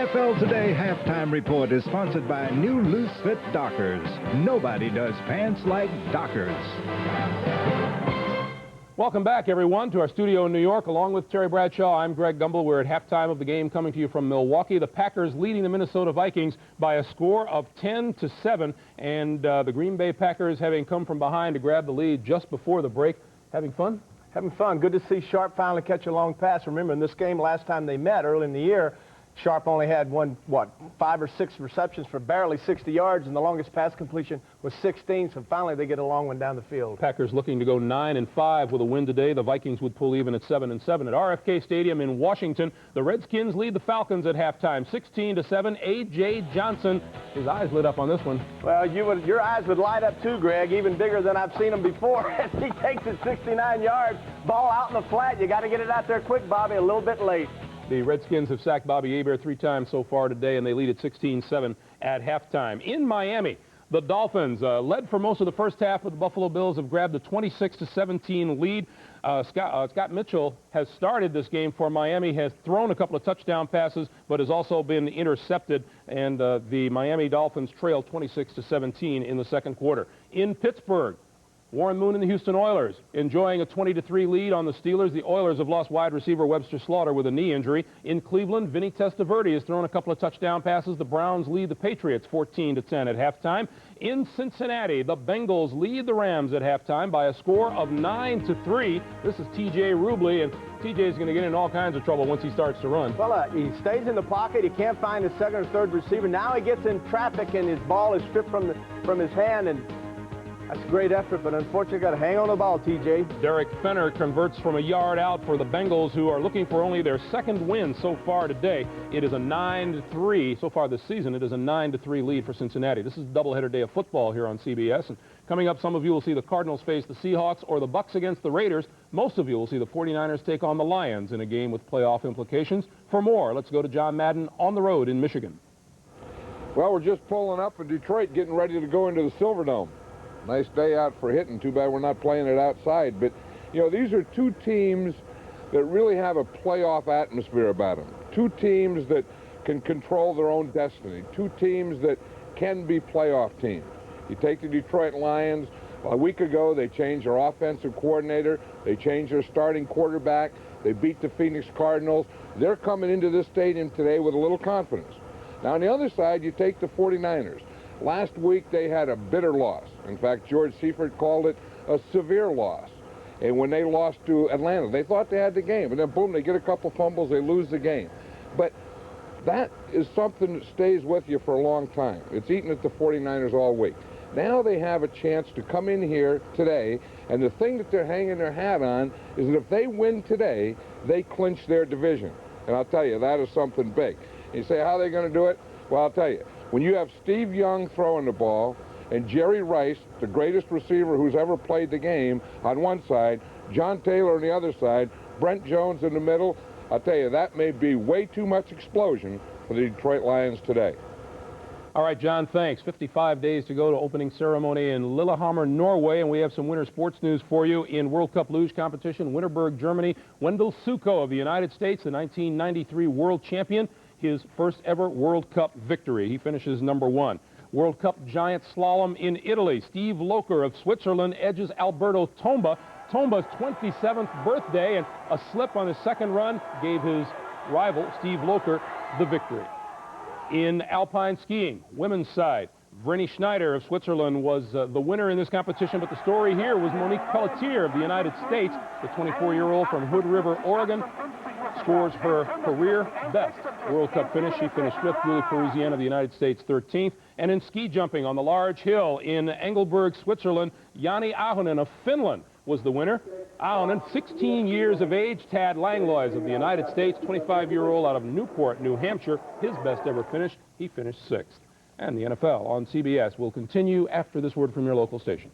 NFL Today halftime report is sponsored by new loose fit Dockers. Nobody does pants like Dockers. Welcome back, everyone, to our studio in New York. Along with Terry Bradshaw, I'm Greg Gumble. We're at halftime of the game, coming to you from Milwaukee. The Packers leading the Minnesota Vikings by a score of 10-7, and the Green Bay Packers, having come from behind to grab the lead just before the break. Having fun? Having fun. Good to see Sharp finally catch a long pass. Remember, in this game last time they met early in the year, Sharp only had 5 or 6 receptions for barely 60 yards, and the longest pass completion was 16, so finally they get a long one down the field. Packers looking to go 9-5 with a win today. The Vikings would pull even at 7-7. At RFK Stadium in Washington, the Redskins lead the Falcons at halftime, 16-7. A.J. Johnson, his eyes lit up on this one. Well, your eyes would light up too, Greg, even bigger than I've seen them before. As he takes it 69 yards, ball out in the flat. You got to get it out there quick, Bobby, a little bit late. The Redskins have sacked Bobby Hebert 3 times so far today, and they lead at 16-7 at halftime. In Miami, the Dolphins, led for most of the first half, but the Buffalo Bills have grabbed a 26-17 lead. Scott Mitchell has started this game for Miami, has thrown a couple of touchdown passes, but has also been intercepted, and the Miami Dolphins trail 26-17 in the second quarter. In Pittsburgh, Warren Moon and the Houston Oilers enjoying a 20-3 lead on the Steelers. The Oilers have lost wide receiver Webster Slaughter with a knee injury. In Cleveland, Vinny Testaverde has thrown a couple of touchdown passes. The Browns lead the Patriots 14-10 at halftime. In Cincinnati, the Bengals lead the Rams at halftime by a score of 9-3. This is T.J. Rubley, and T.J. is going to get in all kinds of trouble once he starts to run. Well, he stays in the pocket. He can't find his second or third receiver. Now he gets in traffic, and his ball is stripped from his hand, and that's a great effort, but unfortunately got to hang on the ball, TJ. Derek Fenner converts from a yard out for the Bengals, who are looking for only their second win so far today. It is a 9-3 so far this season. It is a 9-3 lead for Cincinnati. This is a doubleheader day of football here on CBS. And coming up, some of you will see the Cardinals face the Seahawks or the Bucks against the Raiders. Most of you will see the 49ers take on the Lions in a game with playoff implications. For more, let's go to John Madden on the road in Michigan. Well, we're just pulling up in Detroit, getting ready to go into the Silverdome. Nice day out for hitting. Too bad we're not playing it outside. But, you know, these are two teams that really have a playoff atmosphere about them. Two teams that can control their own destiny. Two teams that can be playoff teams. You take the Detroit Lions. A week ago, they changed their offensive coordinator. They changed their starting quarterback. They beat the Phoenix Cardinals. They're coming into this stadium today with a little confidence. Now, on the other side, you take the 49ers. Last week, they had a bitter loss. In fact, George Seifert called it a severe loss. And when they lost to Atlanta, they thought they had the game. And then, boom, they get a couple fumbles, they lose the game. But that is something that stays with you for a long time. It's eaten at the 49ers all week. Now they have a chance to come in here today, and the thing that they're hanging their hat on is that if they win today, they clinch their division. And I'll tell you, that is something big. And you say, how are they going to do it? Well, I'll tell you. When you have Steve Young throwing the ball and Jerry Rice, the greatest receiver who's ever played the game, on one side, John Taylor on the other side, Brent Jones in the middle, I'll tell you, that may be way too much explosion for the Detroit Lions today. All right, John, thanks. 55 days to go to opening ceremony in Lillehammer, Norway, and we have some winter sports news for you. In World Cup luge competition, Winterberg, Germany, Wendell Suko of the United States, the 1993 world champion, his first ever World Cup victory. He finishes #1. World Cup giant slalom in Italy. Steve Locher of Switzerland edges Alberto Tomba. Tomba's 27th birthday, and a slip on his second run gave his rival, Steve Locher, the victory. In alpine skiing, women's side, Vreni Schneider of Switzerland was the winner in this competition, but the story here was Monique Pelletier of the United States. The 24-year-old from Hood River, Oregon, scores her career best World Cup finish. She finished 5th. Julie Parisienne of the United States 13th. And in ski jumping on the large hill in Engelberg, Switzerland, Jani Ahonen of Finland was the winner. Ahonen, 16 years of age. Tad Langlois of the United States, 25-year-old out of Newport, New Hampshire, his best ever finish. He finished 6th. And the NFL on CBS will continue after this word from your local station.